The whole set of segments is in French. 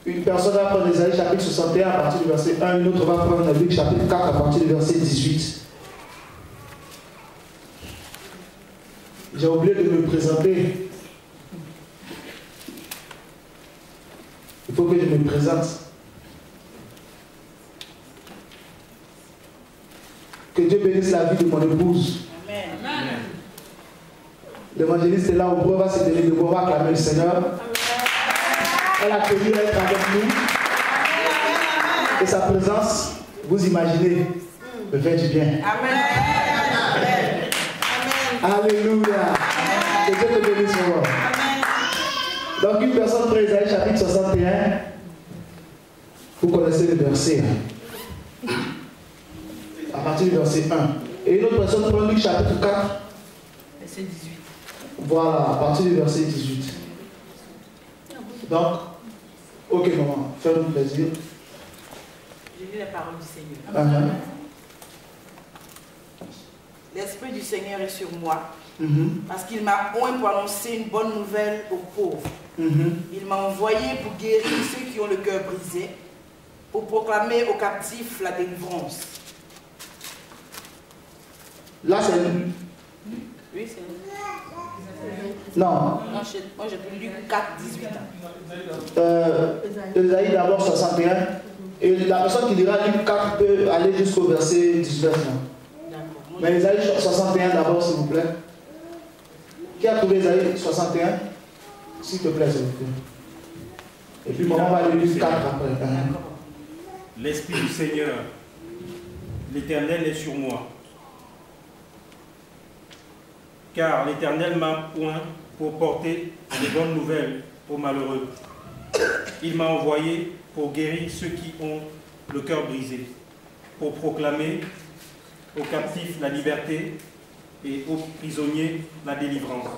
Une personne va prendre Ésaïe chapitre 61 à partir du verset 1, une autre va prendre Luc chapitre 4 à partir du verset 18. J'ai oublié de me présenter. Il faut que je me présente. Que Dieu bénisse la vie de mon épouse. Amen. L'évangéliste est là, au bout, va se donner de bois, va acclamer le Seigneur. Elle a tenu à être avec nous. Et sa présence, vous imaginez, me fait du bien. Amen. Alléluia. Que Dieu te bénisse, mon roi. Donc, une personne prend Isaïe chapitre 61. Vous connaissez le verset. À partir du verset 1. Et une autre personne prend Luc chapitre 4. Verset 18. Voilà, à partir du verset 18. Donc, ok, maman, fais-nous plaisir. Je lis la parole du Seigneur. L'Esprit du Seigneur est sur moi, parce qu'il m'a oint pour annoncer une bonne nouvelle aux pauvres. Il m'a envoyé pour guérir ceux qui ont le cœur brisé, pour proclamer aux captifs la délivrance. Là, c'est... Oui, c'est... Non. Moi, j'ai pris Luc 4, 18. Isaïe d'abord 61. Et la personne qui dira Luc 4 peut aller jusqu'au verset 19. Mais Isaïe 61 d'abord, s'il vous plaît. Qui a trouvé Isaïe 61? S'il te plaît, s'il vous plaît. Et puis, maman va aller Luc 4 après. L'Esprit du Seigneur, l'Éternel est sur moi. Car l'Éternel m'a oint pour porter des bonnes nouvelles aux malheureux. Il m'a envoyé pour guérir ceux qui ont le cœur brisé, pour proclamer aux captifs la liberté et aux prisonniers la délivrance,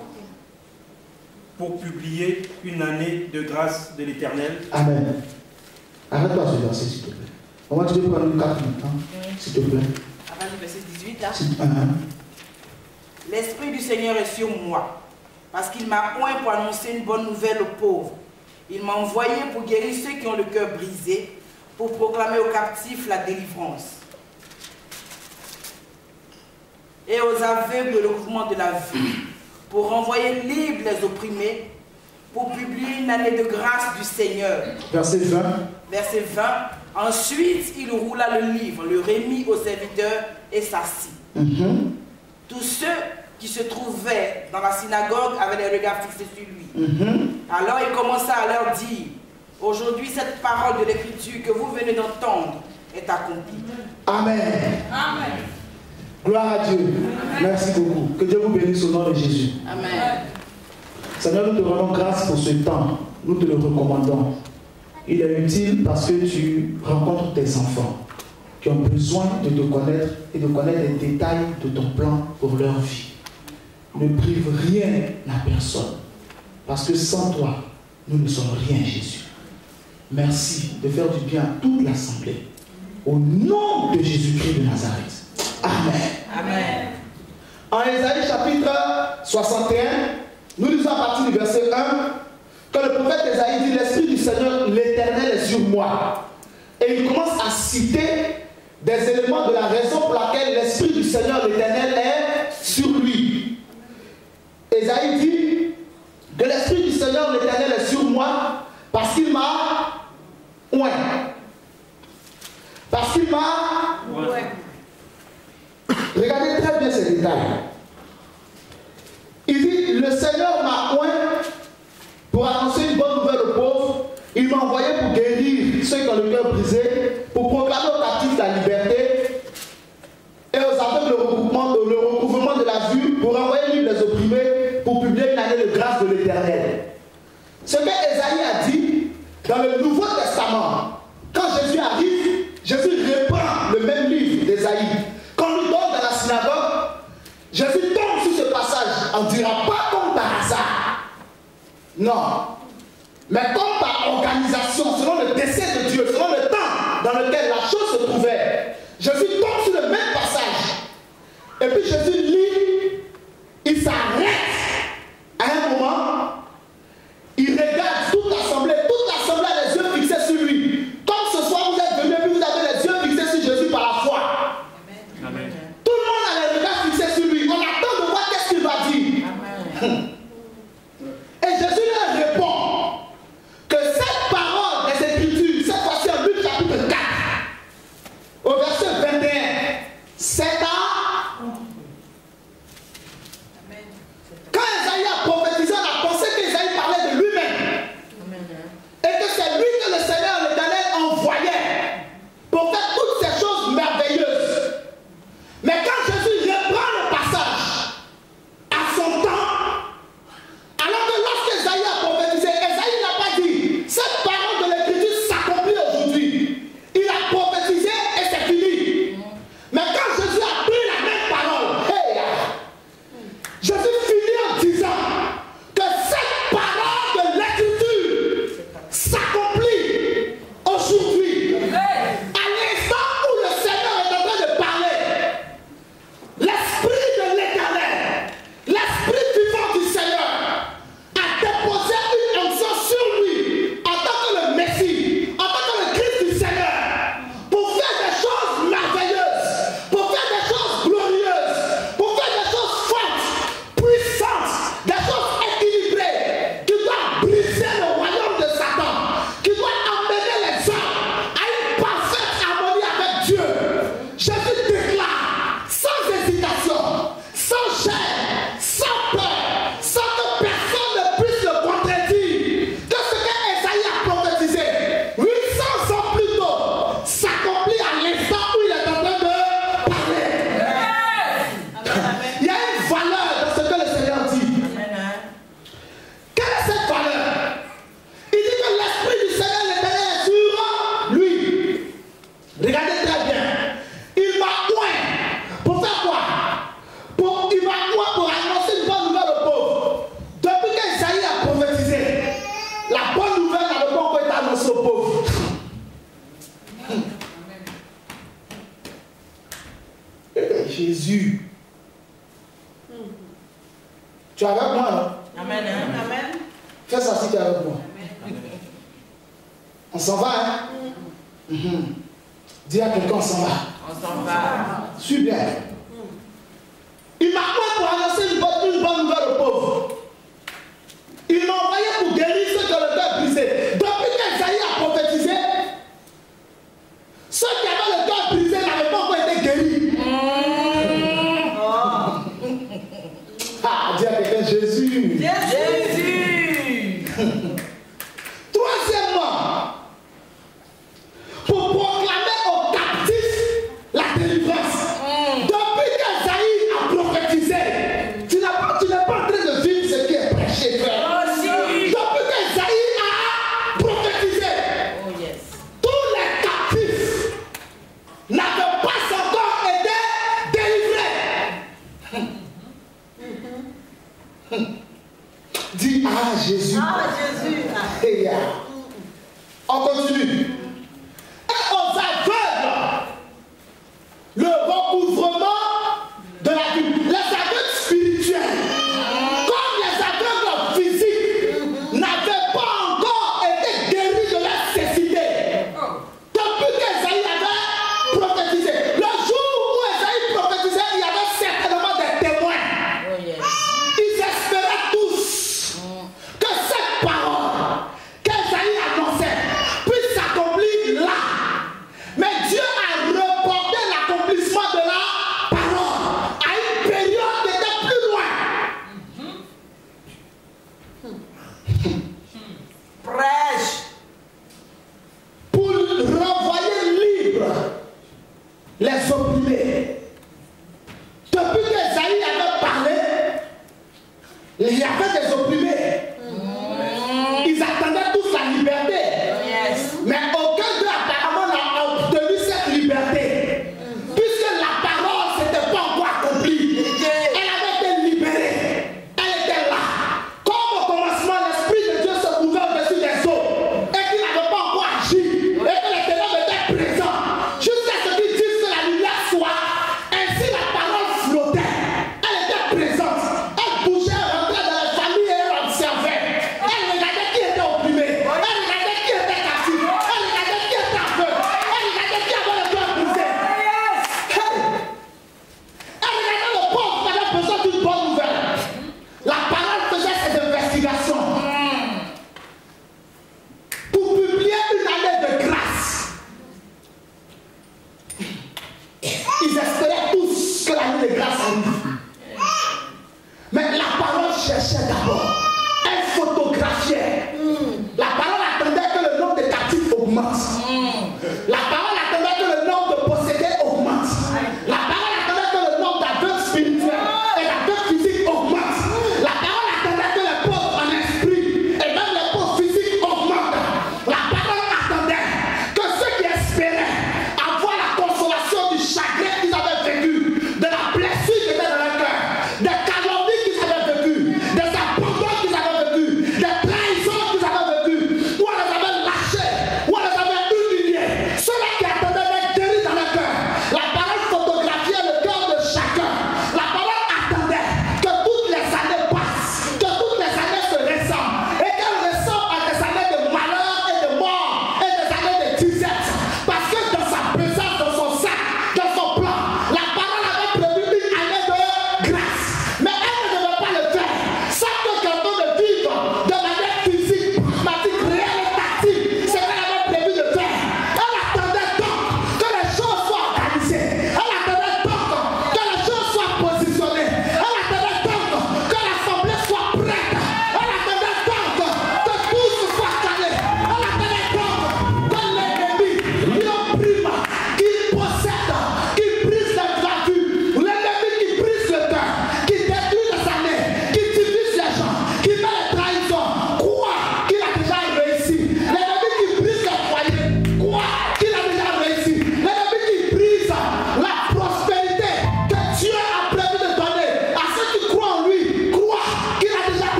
pour publier une année de grâce de l'Éternel. Amen. Arrête-toi ce verset, s'il te plaît. Maman, tu veux prendre une 4 minutes, s'il te plaît. Avant du verset 18, là. L'Esprit du Seigneur est sur moi, parce qu'il m'a oint pour annoncer une bonne nouvelle aux pauvres. Il m'a envoyé pour guérir ceux qui ont le cœur brisé, pour proclamer aux captifs la délivrance, et aux aveugles le mouvement de la vue, pour renvoyer libres les opprimés, pour publier une année de grâce du Seigneur. Verset 20. Verset 20. Ensuite, il roula le livre, le remit aux serviteurs et s'assit. Tous ceux qui se trouvaient dans la synagogue avaient les regards fixés sur lui. Alors il commença à leur dire, aujourd'hui cette parole de l'Écriture que vous venez d'entendre est accomplie. Amen. Amen. Gloire à Dieu. Amen. Merci beaucoup. Que Dieu vous bénisse au nom de Jésus. Amen. Seigneur, nous te rendons grâce pour ce temps. Nous te le recommandons. Il est utile parce que tu rencontres tes enfants qui ont besoin de te connaître et de connaître les détails de ton plan pour leur vie. Ne prive rien à personne, parce que sans toi, nous ne sommes rien, Jésus. Merci de faire du bien à toute l'assemblée. Au nom de Jésus-Christ de Nazareth. Amen. Amen. En Isaïe chapitre 61, nous lisons à partir du verset 1, que le prophète Isaïe dit, l'Esprit du Seigneur, l'Éternel est sur moi. Et il commence à citer des éléments de la raison pour laquelle l'Esprit du Seigneur, l'Éternel, est sur lui. Isaïe dit que l'Esprit du Seigneur, l'Éternel, est sur moi parce qu'il m'a oint. Parce qu'il m'a oint. Regardez très bien ces détails. Il dit, le Seigneur m'a oint pour annoncer une bonne nouvelle aux pauvres. Il m'a envoyé pour guérir ceux qui ont le cœur brisé, pour proclamer aux captifs la liberté et aux aveugles le recouvrement de la vue, pour envoyer libre les opprimés, pour publier une année de grâce de l'Éternel. Ce que Ésaïe a dit dans le Nouveau Testament, quand Jésus arrive, Jésus reprend le même livre d'Ésaïe. Quand on lui donne dans la synagogue, Jésus tombe sur ce passage. On ne dira pas comme par hasard. Non. Mais comme par organisation, selon le dessein de Dieu, selon le temps dans lequel la chose se trouvait, Jésus tombe sur le même passage. Et puis Jésus lit, il s'arrête à un moment, il regarde toute l'assemblée a les yeux fixés sur lui. Comme ce soir vous êtes venus, vous avez les yeux fixés sur Jésus par la foi. Amen. Tout le monde a les regards fixés sur lui. On attend de voir qu'est-ce qu'il va dire. Amen. Et Jésus leur répond que cette parole Tu es avec moi, non? Amen. Amen. Fais ça si tu es avec moi. On s'en va, hein? Dis à quelqu'un, on s'en va. On s'en va. Suis bien. Il m'a envoyé pour annoncer une bonne nouvelle aux pauvres. Il m'a envoyé pour guérir ceux qui ont le cœur brisé. Depuis qu'Esaïe a prophétisé, ceux qui avaient le cœur brisé n'avaient pas encore été guéris. Ah, dis à quelqu'un, Jésus. Jésus. Troisièmement, pour proclamer aux captifs la délivrance. Depuis qu'Esaïe a prophétisé, tu n'es pas en train de vivre ce qui est prêché, frère. Depuis qu'Esaïe a prophétisé, tous les captifs n'avaient pas encore été délivrés. Dis ah Jésus. Et on continue. Et aux aveugles, le recouvrement de la vue. Les aveugles spirituels, comme les aveugles physiques, n'avaient pas encore été guéris de la cécité. Depuis qu'Esaïe avait prophétisé, le jour où Esaïe prophétisait, il y avait certainement des témoins. Ils espéraient tous que cette parole qu'Esaïe annonçait puisse s'accomplir là. Mais Dieu a reporté l'accomplissement de la parole à une période qui était plus loin. Prêche. Pour renvoyer libre les opprimés. Depuis qu'Esaïe avait parlé, il y avait des opprimés. Ils attendaient tous la liberté. Mais aucun d'eux apparemment n'a obtenu cette liberté. Puisque la parole ne s'était pas encore accomplie. Elle avait été libérée. Elle était là. Comme au commencement, l'Esprit de Dieu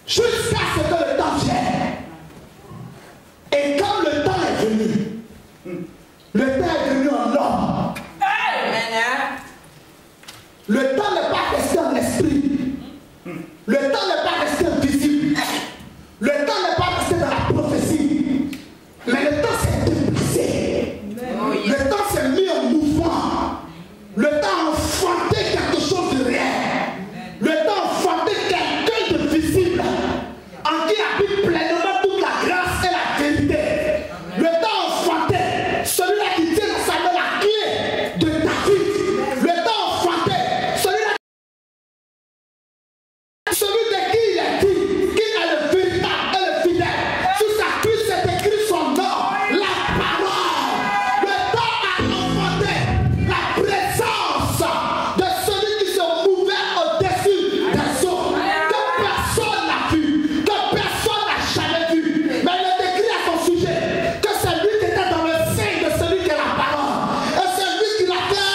Jusqu'à ce que le temps vienne. Et quand le temps est venu, le temps est venu en homme. Le temps n'est pas resté en esprit. Le temps n'est pas resté invisible. Le temps n'est pas resté dans la prophétie. Mais le temps s'est déplacé. Le temps s'est mis en mouvement. Le temps a enfanté quelque chose de réel. Le temps a enfanté quelqu'un de visible. En qui habite pleinement toute la grâce et la vérité. Le temps a enfanté celui-là qui tient dans sa main la clé de David. Le temps a enfanté celui-là, celui de qui il a dit qu'il est le véritable et le fidèle. Sur sa cuisse c'est écrit son nom, la parole. Le temps a enfanté la présence de celui qui se mouvait au-dessus des eaux, que personne n'a vu, que personne n'a jamais vu. Mais il est écrit à son sujet que c'est lui qui était dans le sein de celui qui est la parole. Et c'est lui qui l'a fait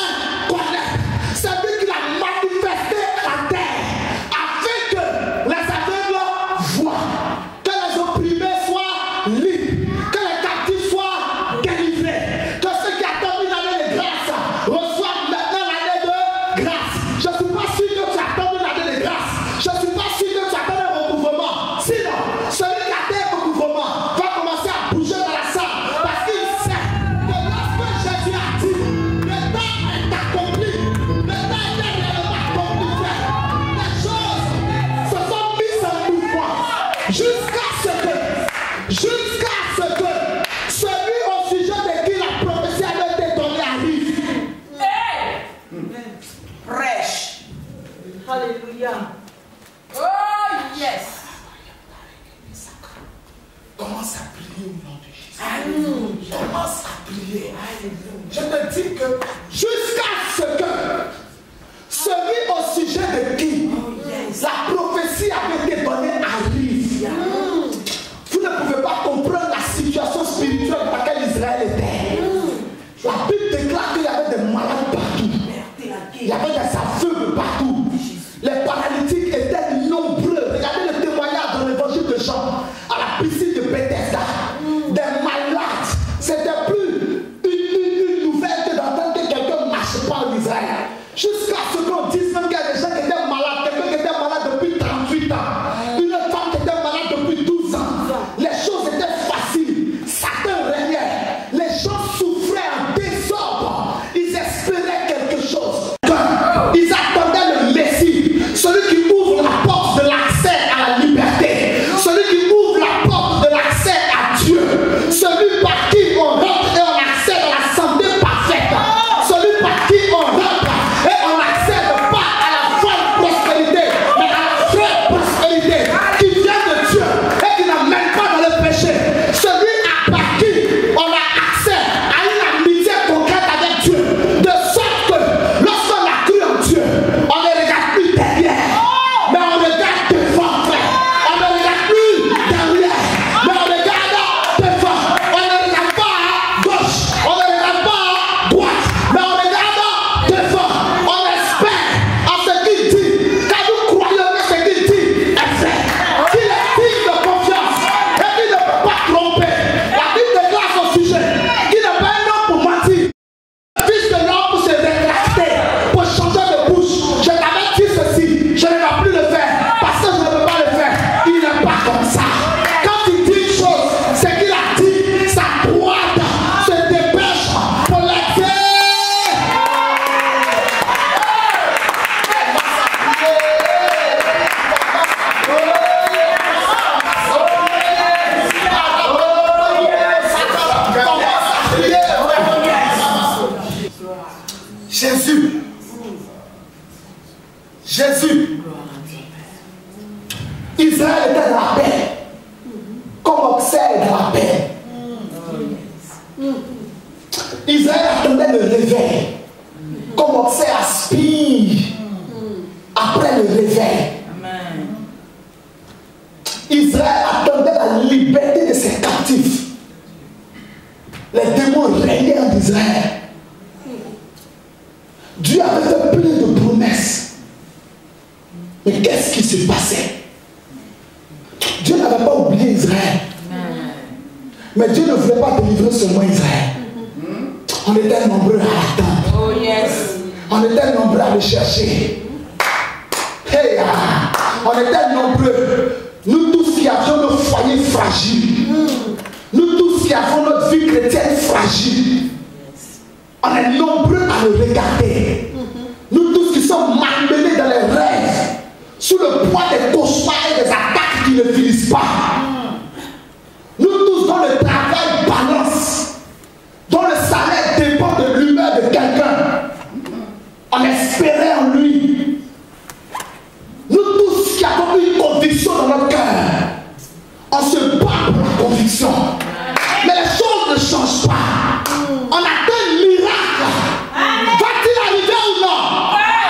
connaître. C'est lui qui l'a manifesté à terre, afin que les aveugles voient, que les opprimés soient libres, que les captifs soient délivrés, que ceux qui attendent une année de grâce reçoivent maintenant l'année de grâce. Je ne suis pas sûr que tu attends une année de grâce. Je ne suis pas sûr que tu attends un recouvrement. Sinon, celui qui attend un recouvrement va commencer à bouger dans la salle parce qu'il sait que lorsque Jésus a dit le temps est accompli, le temps est réellement accompli, les choses se sont mises en mouvement jusqu'à ce que celui au sujet de qui la prophétie avait été donnée arrive. Prêche. Alléluia. Oh yes. Commence à prier au nom de Jésus. Commence à prier. Je te dis que jusqu'à ce que celui au sujet de qui la prophétie avait été donnée arrive. Vous ne pouvez pas comprendre la situation spirituelle dans laquelle Israël était. La Bible déclare qu'il y avait des malades partout. Il y avait des aveugles partout. Les paralytiques étaient nombreux. Regardez le témoignage dans l'évangile de Jean à la piscine de Bethesda. Des malades. C'était plus une nouvelle que d'entendre que quelqu'un ne marche pas en Israël. Jusqu'à ce qu'on dise même qu'il y a des gens qui étaient malades. Quelqu'un qui était malade depuis 38 ans. Une femme qui était malade depuis 12 ans. Les choses étaient faciles. Satan régnait. Les gens souffraient en désordre. Ils espéraient quelque chose. Ils attendaient le Messie. Celui qui ouvre la porte de l'accès à la liberté. Celui qui ouvre la porte de l'accès à Dieu. Celui par qui on rentre et on accède à la santé parfaite. Celui par qui on rentre et on accède pas à la folle prospérité, mais à la vraie prospérité qui vient de Dieu et qui n'amène pas dans le péché. Celui par qui on a accès à une amitié concrète avec Dieu. De sorte que lorsqu'on a cru en Dieu, on ne regarde plus derrière, mais on regarde devant, frère. On ne regarde plus derrière, mais on regarde devant. On ne regarde pas à gauche, on ne regarde pas à droite, mais on regarde devant. On espère en ce qu'il dit, car nous croyons que ce qu'il dit est vrai. Qu'il est digne de confiance et qu'il ne peut pas tromper. La Bible déclare son sujet, qu'il n'est pas un homme pour mentir. Fils de l'homme pour se rétracter, pour changer de bouche. Je t'avais dit ceci, je ne vais plus le faire parce que je ne peux pas le faire. Il n'est pas comme ça. Quand il dit une chose, c'est qu'il a dit, sa droite se dépêche pour l'exer. Jésus. Israël était dans la paix. Comme observe dans la paix. Israël attendait le réveil. Comme observe aspire après le réveil. Israël attendait la liberté de ses captifs. Les démons régnaient en Israël. Dieu avait fait plein de promesses. Mais qu'est-ce qui se passait? bien Israël. Mais Dieu ne voulait pas délivrer seulement Israël. On était nombreux à l'attendre. Oh yes. On était nombreux à le chercher. Hey, on était nombreux. Nous tous qui avions nos foyers fragiles. Nous tous qui avons notre vie chrétienne fragile. On est nombreux à le regarder. Nous tous qui sommes malmenés dans les rêves, sous le poids des cauchemars et des attaques qui ne finissent pas. Nous tous dont le travail balance, dont le salaire dépend de l'humeur de quelqu'un. On espérait en lui. Nous tous qui avons une conviction dans notre cœur, on se bat pour la conviction. Mais les choses ne changent pas. On attend un miracle. Va-t-il arriver ou non?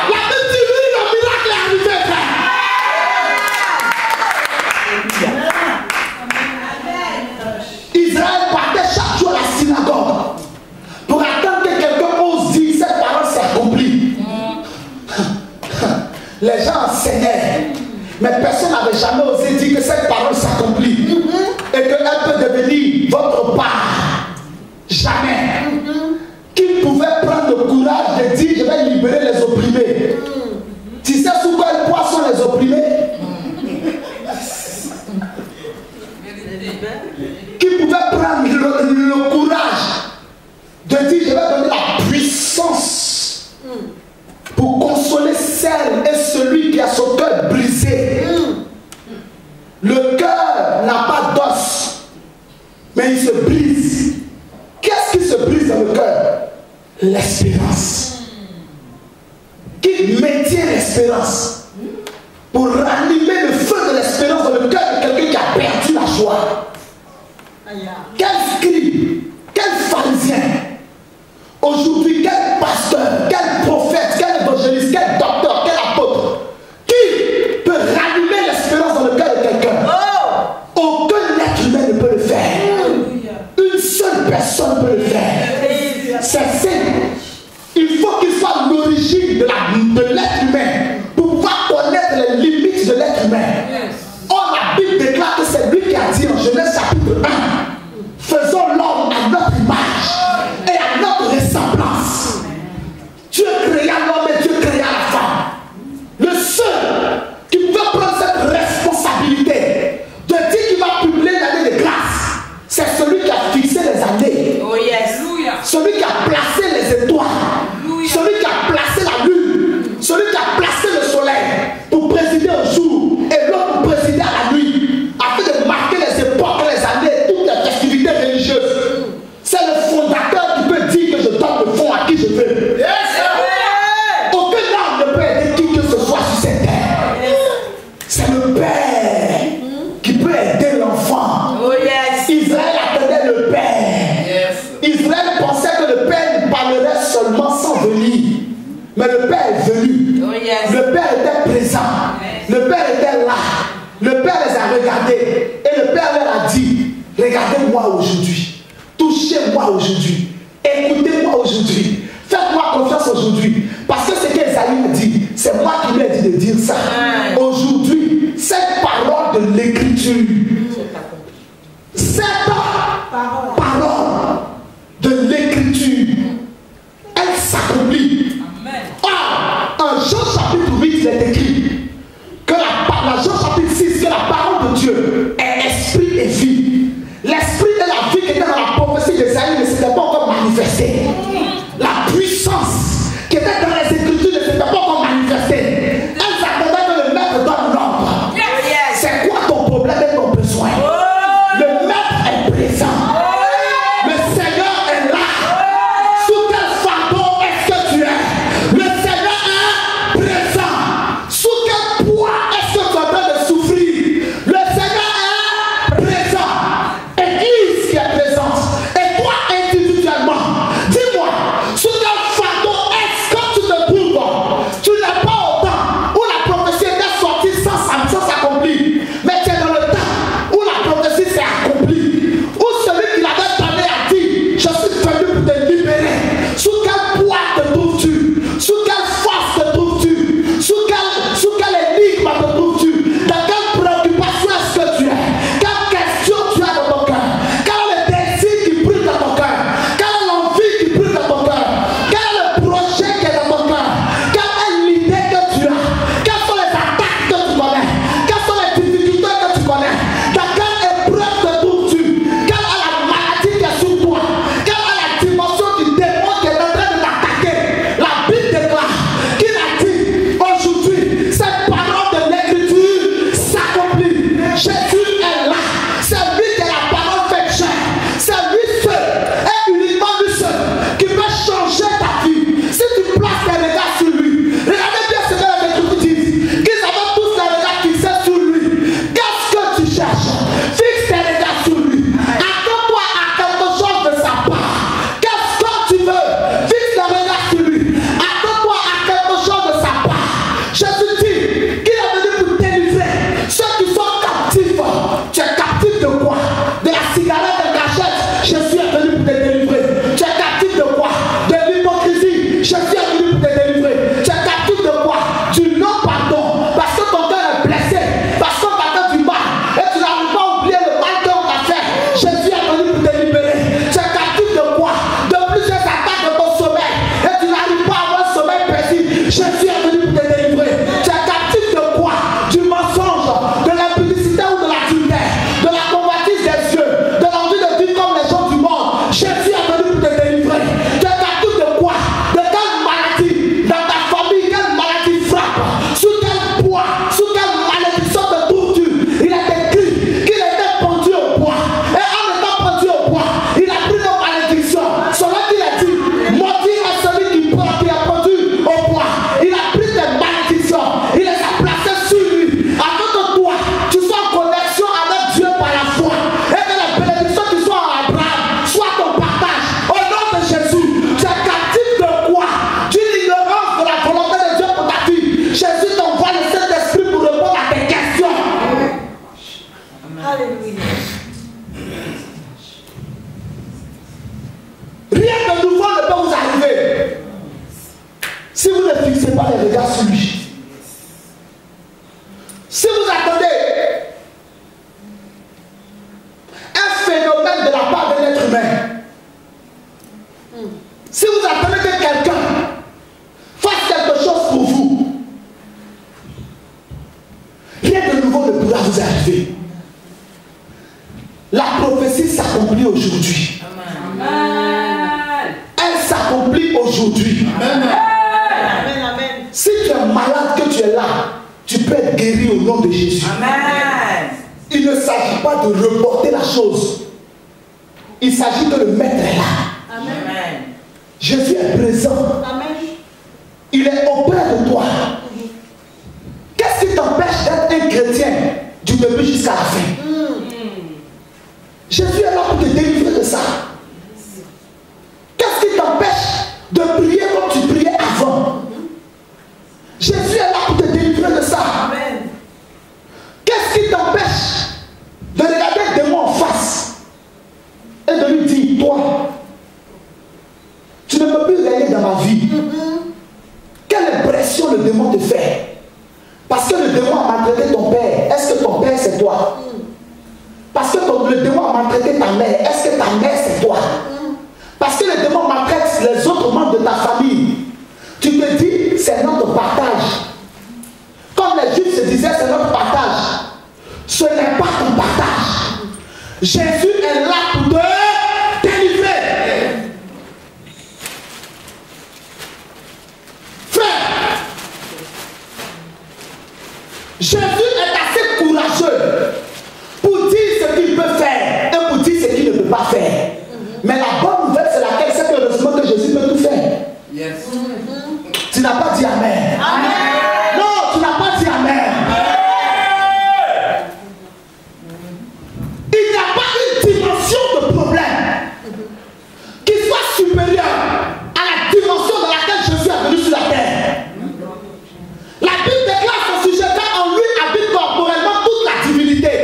La Bible dit oui, le miracle est arrivé, frère. Israël partait chaque jour à la synagogue pour attendre que quelqu'un ose dire cette parole s'accomplit. Les gens enseignaient, mais personne n'avait jamais osé dire que cette parole s'accomplit et qu'elle peut devenir votre part. Jamais. Qui pouvait prendre le courage de dire je vais libérer les opprimés? Tu sais sous quel poids sont les opprimés? Qui pouvait prendre le courage de dire je vais donner la puissance pour consoler celle et celui qui a son cœur brisé? Le cœur n'a pas d'os, mais il se brise. Qu'est-ce qui se brise dans le cœur? L'espérance. Qui maintient l'espérance pour ranimer le feu de l'espérance dans le cœur de quelqu'un qui a perdu la joie. Quel scribe, quel pharisien, aujourd'hui, quel pasteur, quel prophète, quel évangéliste, quel docteur, quel apôtre, qui peut ranimer l'espérance dans le cœur de quelqu'un? Aucun être humain ne peut le faire. Une seule personne peut le faire. C'est simple. Il faut qu'il soit l'origine de l'être humain pour pouvoir connaître les limites de l'être humain. Or, la Bible déclare que c'est lui qui a dit en Genèse chapitre 1, faisons l'homme à notre image et à notre ressemblance. Dieu créa l'homme et Dieu créa la femme. Le seul qui pouvait prendre cette responsabilité de dire qu'il va publier l'année de grâce, c'est celui qui a fixé les années. Oh yes. Celui qui a placé les étoiles. Celui qui a placé la lune. Celui qui a placé le soleil pour présider au jour et l'autre pour présider à la nuit, afin de marquer les époques, les années, toutes les festivités religieuses. C'est le fondateur qui peut dire que je donne le fond à qui je veux. Aucun homme ne peut aider qui que ce soit sur cette terre. C'est le Père qui peut aider l'enfant. Oh yes. Israël attendait le Père. Israël pensait que le Père lui parlerait seulement sans venir. Mais le Père est venu. Oh yes. Le Père était présent. Le Père était là. Le Père les a regardés. Et le Père leur a dit, regardez-moi aujourd'hui. Touchez-moi aujourd'hui. Écoutez-moi aujourd'hui. Faites-moi confiance aujourd'hui. Parce que ce qu'Esaïe a dit, c'est moi qui lui ai dit de dire ça. Aujourd'hui, cette parole de l'Écriture, cette parole de l'Écriture, elle s'accomplit. Or, en Jean chapitre 8, il est écrit que Jean chapitre 6, que la parole de Dieu est esprit et vie. L'esprit et la vie qui étaient dans la prophétie d'Esaïe ne s'était pas encore Fixe tes regards sur lui. Attends-toi à quelque chose de sa part. Qu'est-ce que tu veux? Fixe tes regards sur lui. Attends-toi à quelque chose de sa part. Jésus dit qu'il est venu pour délivrer ceux qui sont captifs. Tu es captif de quoi? De la cigarette, de cachette. Jésus est venu pour te délivrer. Tu es captif de quoi? De l'hypocrisie. Jésus est venu pour te délivrer. Tu es captif de quoi? Du non-pardon. Parce que ton cœur est blessé. Parce qu'on t'a fait du mal. Et tu n'arrives pas à oublier le mal qu'on t'a fait. Jésus est venu pour te libérer. Tu es captif de quoi? De plusieurs attaques de ton sommeil. Et tu n'arrives pas à avoir un sommeil paisible. Jésus est venu pour te délivrer. Tu es captif de quoi? Du mensonge, de l'impudicité ou de l'adultère, de la convoitise des yeux, de l'envie de vivre comme les gens du monde. Jésus est venu pour te délivrer. Tu es captif de quoi? De quelle maladie dans ta famille? Quelle maladie frappe? Sous quel poids? Sous quelle malédiction de torture? Il est écrit qu'il était pendu au bois. Et en étant pendu au bois, il a pris nos malédictions. Selon qu'il a dit, maudit est celui qui est pendu au bois. Il a pris tes malédictions. Il les a placées sur lui. Afin que toi, tu sois en connexion avec Dieu par la foi. Et que les bénédictions qui sont à Abraham soient ton partage. Au nom de Jésus, tu es captif de quoi? D'une ignorance de la volonté de Dieu pour ta vie. Jésus t'envoie le Saint-Esprit pour répondre à tes questions. Alléluia. Rien de nouveau ne peut vous arriver si vous ne fixez pas les regards sur lui. Si vous attendez un phénomène de la part d'un être humain, si vous attendez que quelqu'un fasse quelque chose pour vous, rien de nouveau ne pourra vous arriver. La prophétie s'accomplit aujourd'hui. Elle s'accomplit aujourd'hui. Amen, amen. Si tu es malade, que tu es là, tu peux être guéri au nom de Jésus. Amen. Il ne s'agit pas de reporter la chose. Il s'agit de le mettre là. Amen. Jésus est présent. Amen. Il est auprès de toi. Qu'est-ce qui t'empêche d'être un chrétien du début jusqu'à la fin? Jésus est là pour te délivrer de ça. Qu'est-ce qui t'empêche de prier comme tu priais avant? Jésus est là pour te délivrer de ça. Amen. Qu'est-ce qui t'empêche de regarder le démon en face et de lui dire, toi, tu ne peux plus régner dans ma vie? Quelle impression le démon te fait? Parce que le démon a maltraité ton père. Est-ce que ton père c'est toi? Parce que le démon a maltraité ta mère. Est-ce que ta mère c'est toi? Parce que le démon maltraite les autres membres de ta famille. Tu te dis, c'est notre partage. Comme les Juifs se disaient, c'est notre partage. Ce n'est pas ton partage. Jésus est là pour te délivrer. Frère, Jésus est assez courageux pour dire ce qu'il peut faire et pour dire ce qu'il ne peut pas faire. Mais la bonne nouvelle, c'est laquelle? C'est que heureusement que Jésus peut tout faire. Yes. Tu n'as pas dit Amen. Amen. Non, tu n'as pas dit Amen. Il n'y a pas une dimension de problème qui soit supérieure à la dimension dans laquelle Jésus est venu sur la terre. La Bible déclare son sujet car en lui habite corporellement toute la divinité.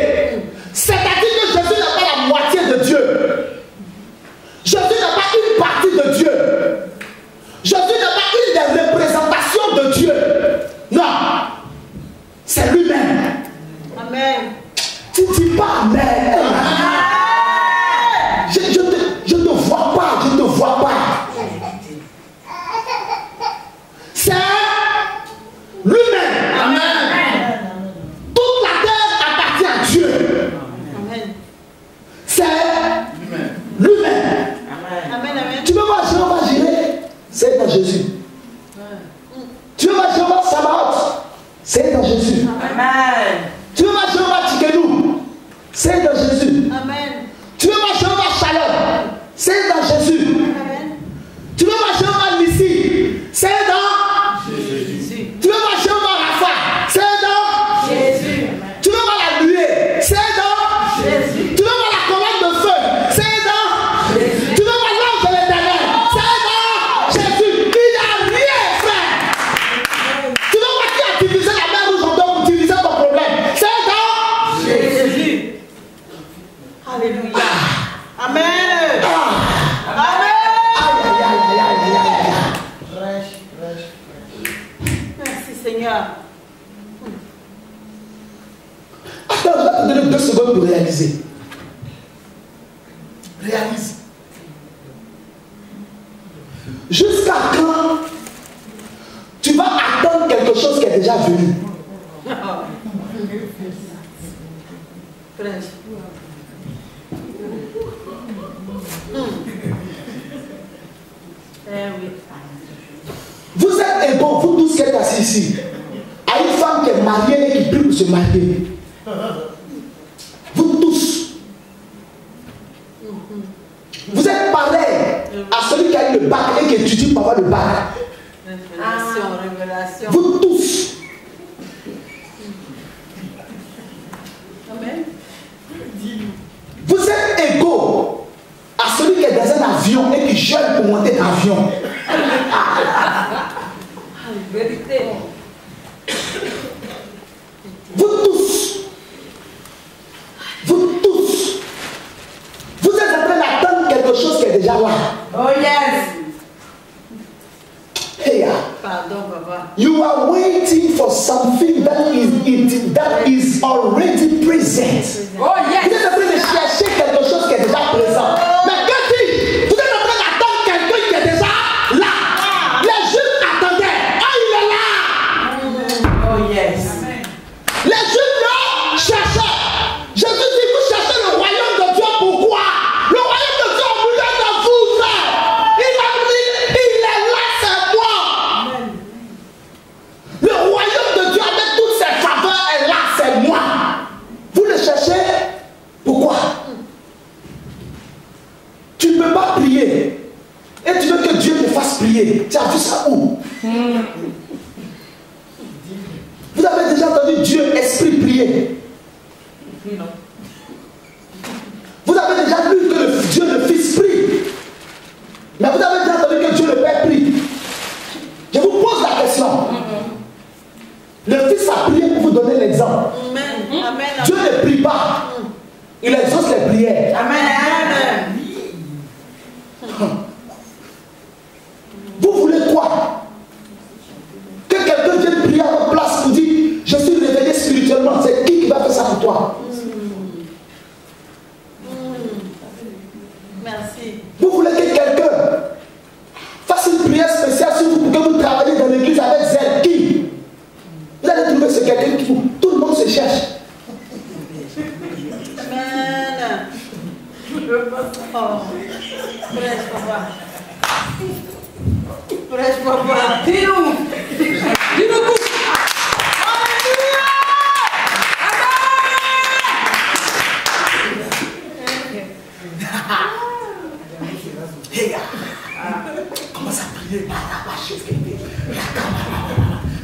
C'est-à-dire que Jésus n'est pas la moitié de Dieu. Jésus n'est pas une partie de Dieu. Jésus n'est pas une des représentations de Dieu. Non. C'est lui-même. Amen. Tu ne dis pas Amen. Je ne te vois pas. Je ne te vois pas. C'est lui-même. Amen. Toute la terre appartient à Dieu. Amen. C'est lui-même. Amen. Amen. Amen. Tu veux voir Jéhovah Jireh? C'est dans Jésus. Tu veux voir Jéhovah Sabaoth? C'est dans Jésus. Amen. Tu veux voir Jéhovah Tsidkenu? C'est dans Jésus. Amen. Tu veux voir Jéhovah Shalom? C'est dans Jésus. Amen. Tu veux voir Jéhovah Nissi? C'est dans Jésus. Tu veux voir Jéhovah Rapha? C'est dans Jésus. Tu veux voir la nuée? C'est dans Alléluia. Amen. Ah. Amen. Aïe, aïe, aïe, aïe, aïe, Merci Seigneur. Attends, je vais te donner 2 secondes pour réaliser. Réalise. Jusqu'à quand tu vas attendre quelque chose qui est déjà venu? Frère. Oui. Vous êtes égaux, vous tous qui êtes assis ici, à une femme qui est mariée et qui prie pour se marier. Vous tous. Vous êtes pareil à celui qui a eu le bac et qui étudie pour avoir le bac. Révélation. Vous tous. Amen. Vous êtes égaux à celui qui est dans un avion et qui jeûne pour monter dans l'avion. Vérité. Vous tous. Vous tous. Vous êtes en train d'attendre quelque chose qui est déjà là. Oh yes. Hey, Pardon, papa. you are waiting for something that is already present. Oh yes. Vous êtes en train de chercher quelque chose qui est déjà présent. Mais que dit? Vous êtes en train d'attendre quelqu'un qui est déjà là. Les Juifs attendaient. Ah, il est là. Oh yes. Les Juifs là cherchaient. Jésus dit, vous cherchez le royaume de Dieu. Pourquoi? Le royaume de Dieu a besoin de vous, frère. Il a dit, il est là, c'est moi. Le royaume de Dieu avec toutes ses faveurs est là, c'est moi. Vous le cherchez. Pourquoi? Tu ne peux pas prier. Et tu veux que Dieu te fasse prier. Tu as vu ça où? Vous avez déjà entendu Dieu, esprit, prier? Vous avez déjà lu que Dieu, le Fils, prie? Mais vous avez déjà entendu que Dieu, le Père, prie? Je vous pose la question. Le Fils a prié pour vous donner l'exemple. Amen. Amen. Dieu ne prie pas. Il exauce les prières. Amen. Vous voulez quoi? Que quelqu'un vienne prier à votre place pour dire, je suis réveillé spirituellement. C'est qui va faire ça pour toi? Merci. Vous voulez que quelqu'un fasse une prière spéciale sur vous pour que vous travaillez dans l'église avec zèle. Qui? Vous allez trouver ce quelqu'un qui vous. Tout le monde se cherche. Amen. Oh. Prêche, papa. Prêche, papa. Dis-nous. Dis-nous tout. Commence à prier.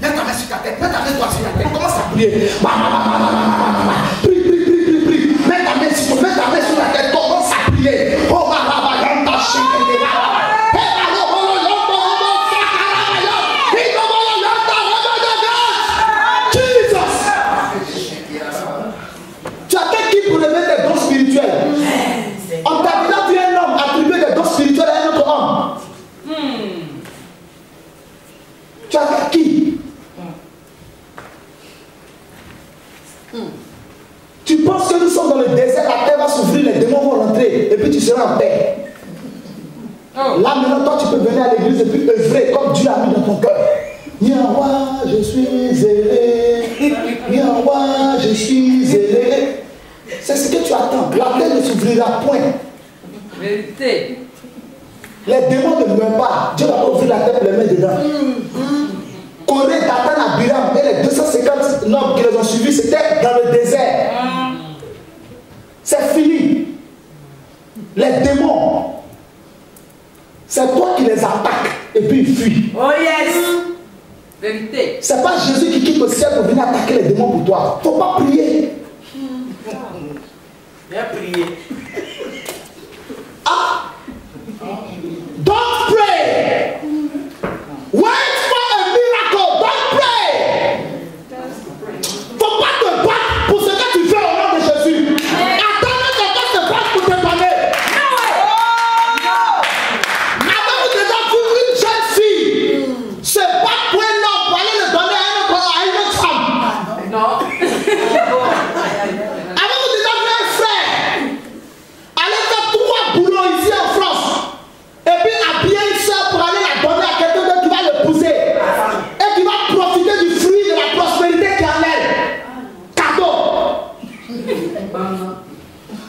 Mets ta main sur ta tête. Mets ta main sur ta tête. Commence à prier. Prie, prie, prie, prie, prie. Mets ta main sur la tête. Commence à prier. Oh, tu as quelqu'un pour lever des dons spirituels. On t'a déjà vu un homme attribuer des dons spirituels à un autre homme. Tu as qui? Tu penses que nous sommes dans le désert, la terre va s'ouvrir, les démons vont rentrer et puis tu seras en paix. Là maintenant, toi tu peux venir à l'église et puis œuvrer comme Dieu a mis dans ton cœur. Yahweh, je suis zélé. Yahweh, je suis zélé. C'est ce que tu attends. La terre ne s'ouvrira point. Vérité. Les démons ne meurent pas. Dieu va pas ouvrir la terre pour les mettre dedans. Corée, Dathan, Abiram et les 250 nobles qui les ont suivis, c'était dans le désert. C'est fini. Les démons, c'est toi qui les attaques et puis ils fuient. Oh yes. Vérité. C'est pas Jésus qui quitte le ciel pour venir attaquer les démons pour toi. Faut pas prier. Viens prier. Ah! Don't pray. Wait for a miracle. Don't pray. Faut pas te battre pour ce que tu fais au nom de Jésus. Attends que quelqu'un se batte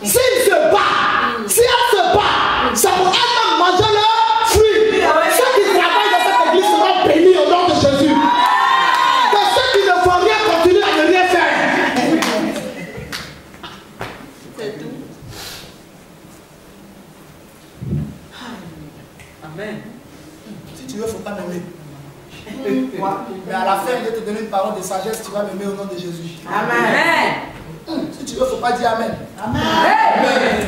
S'il se bat, si elle se bat, ça pour elle manger leurs fruits. Ceux qui travaillent dans cette église seront bénis au nom de Jésus. Que ceux qui ne font rien continuent à ne rien faire. C'est tout. Amen. Si tu veux, il ne faut pas m'aimer. Mais à la fin, je vais te donner une parole de sagesse, tu vas m'aimer au nom de Jésus. Amen. Si tu veux, il ne faut pas dire Amen. Amen.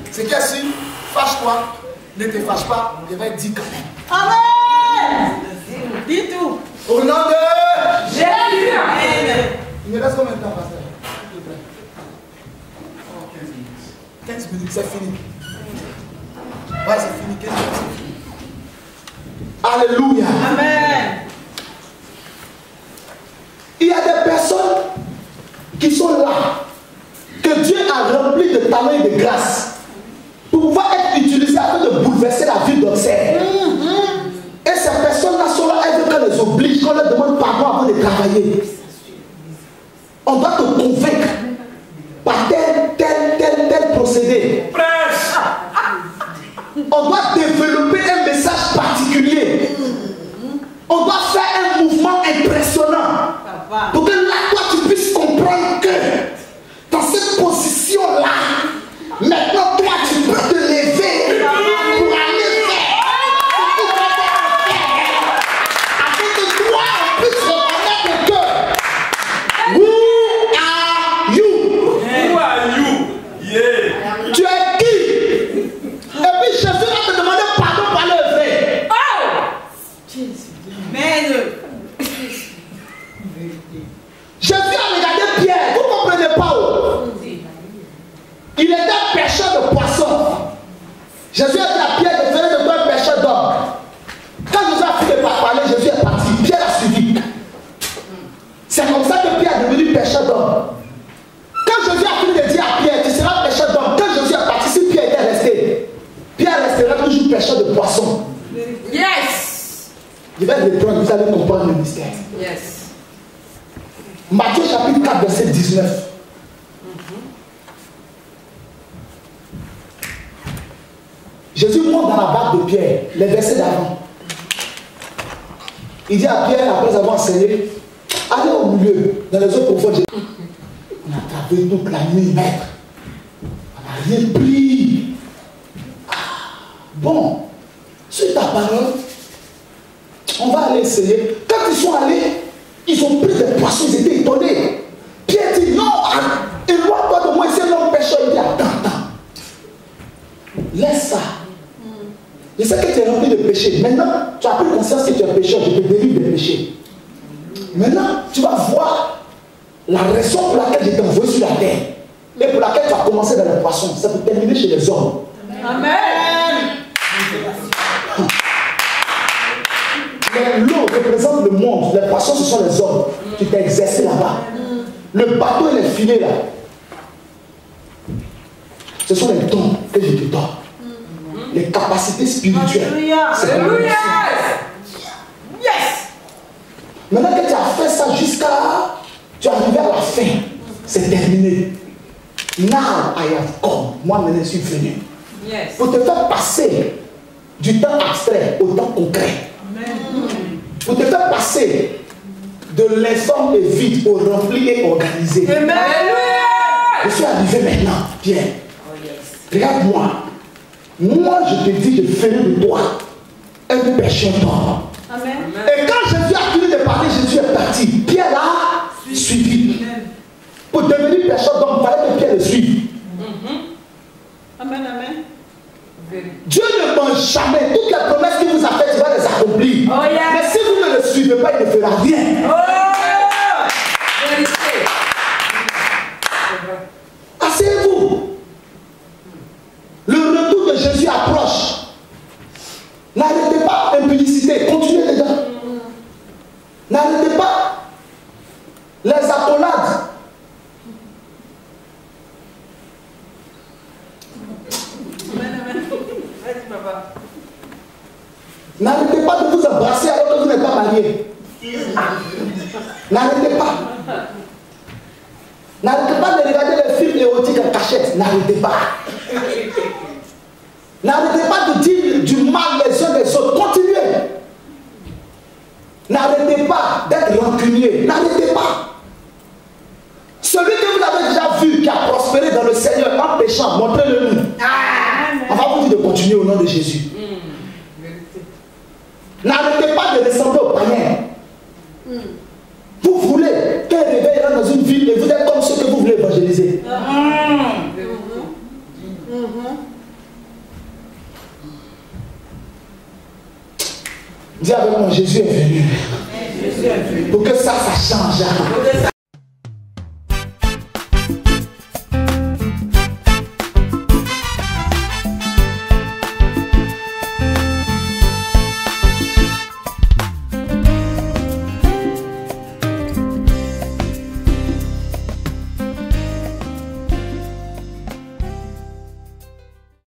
C'est qu'elle si, fâche-toi, ne te fâche pas, je vais dire quand même. Amen. Dis tout. Au nom de Jésus. Amen. Il me reste combien de temps, pasteur? S'il te plaît. 15 minutes, c'est fini. Ouais, c'est fini, 15 minutes, c'est fini. Alléluia. Amen. Il y a des personnes qui sont là, que Dieu a rempli de talent et de grâce pour pouvoir être utilisées afin de bouleverser la vie d'Auxerre. Et ces personnes-là sont là, elles veulent qu'on les oblige, qu'on leur demande pardon avant de travailler. On doit te convaincre par tel procédé. On doit développer un message particulier. On doit faire un mouvement impressionnant. Pour que là, toi, tu puisses comprendre que dans cette position-là, maintenant, toi, tu peux te lever pour aller faire ce que tu dois faire. Afin que toi, on puisse reconnaître que Who are you? Who are you? Yeah. Tu es qui? Et puis Jésus va te demander pardon pour aller œuvrer. Amen. Jésus a regardé Pierre, vous ne comprenez pas où? Il était pêcheur de poissons. Jésus a dit à Pierre de faire de toi un pêcheur d'hommes. Quand Jésus a fini de parler, Jésus est parti. Pierre a suivi. C'est comme ça que Pierre est devenu pêcheur d'hommes. Quand Jésus a fini de dire à Pierre, tu seras pêcheur d'hommes. Quand Jésus est parti, si Pierre était resté, Pierre restera toujours pêcheur de poissons. Yes. Je vais le prendre, vous allez comprendre le mystère. Yes. Matthieu chapitre 4, verset 19. Jésus monte dans la barque de Pierre, les versets d'avant. Il dit à Pierre, après avoir enseigné, allez au milieu, dans les eaux profondes. On a travaillé toute la nuit, maître. On n'a rien pris. Bon, sur ta parole, on va aller essayer. Quand ils sont allés, ils ont pris des poissons, ils étaient étonnés. Pierre dit, non, éloigne-toi de moi, c'est l'homme pêcheur. Il dit, attends. Laisse ça. Je sais que tu es rempli de péché. Maintenant, tu as pris conscience que tu es pécheur, je te délivre des péchés. Maintenant, tu vas voir la raison pour laquelle je t'ai envoyé sur la terre. Et pour laquelle tu as commencé dans les poissons. C'est pour terminer chez les hommes. Amen. L'eau représente le monde, les poissons ce sont les hommes. Tu t'es exercé là-bas. Le bateau et les filets là, ce sont les dons que je te donne. Les capacités spirituelles. C'est Alléluia. Yes. Maintenant que tu as fait ça jusqu'à, tu es arrivé à la fin, c'est terminé. Now I have come. Moi maintenant je suis venu. Yes. Pour te faire passer du temps abstrait au temps concret. Pour te faire passer de l'informe et vide au rempli et organisé. Amen. Je suis arrivé maintenant, Pierre. Oh yes. Regarde-moi. Moi, je te dis, je ferai de toi un pêcheur d'hommes. Amen. Et quand Jésus a fini de parler, Jésus est parti. Pierre l'a suivi. Pour devenir pêcheur d'hommes, il fallait que Pierre le suive. Amen. Amen. Dieu ne ment jamais. Toutes les promesses qu'il vous a faites, il va les accomplir. Oh, yes. Mais si vous ne le suivez pas, il ne fera rien. Oh. Vérité. Asseyez-vous. Le retour de Jésus approche. N'arrêtez pas l'impudicité. Continuez dedans. N'arrêtez pas les accolades. N'arrêtez pas de vous embrasser alors que vous n'êtes pas marié. N'arrêtez pas. N'arrêtez pas de regarder les films érotiques en cachette. cachette, n'arrêtez pas. N'arrêtez pas de dire du mal les uns des autres. Continuez. N'arrêtez pas d'être rancunier. N'arrêtez pas. Celui que vous avez déjà vu qui a prospéré dans le Seigneur en péchant, montrez-le nous. On va vous dire de continuer au nom de Jésus. N'arrêtez pas de ressembler aux païens. Vous voulez qu'un réveil rentre dans une ville et vous êtes comme ceux que vous voulez évangéliser. Dis avec moi, Jésus est venu. Pour que ça change.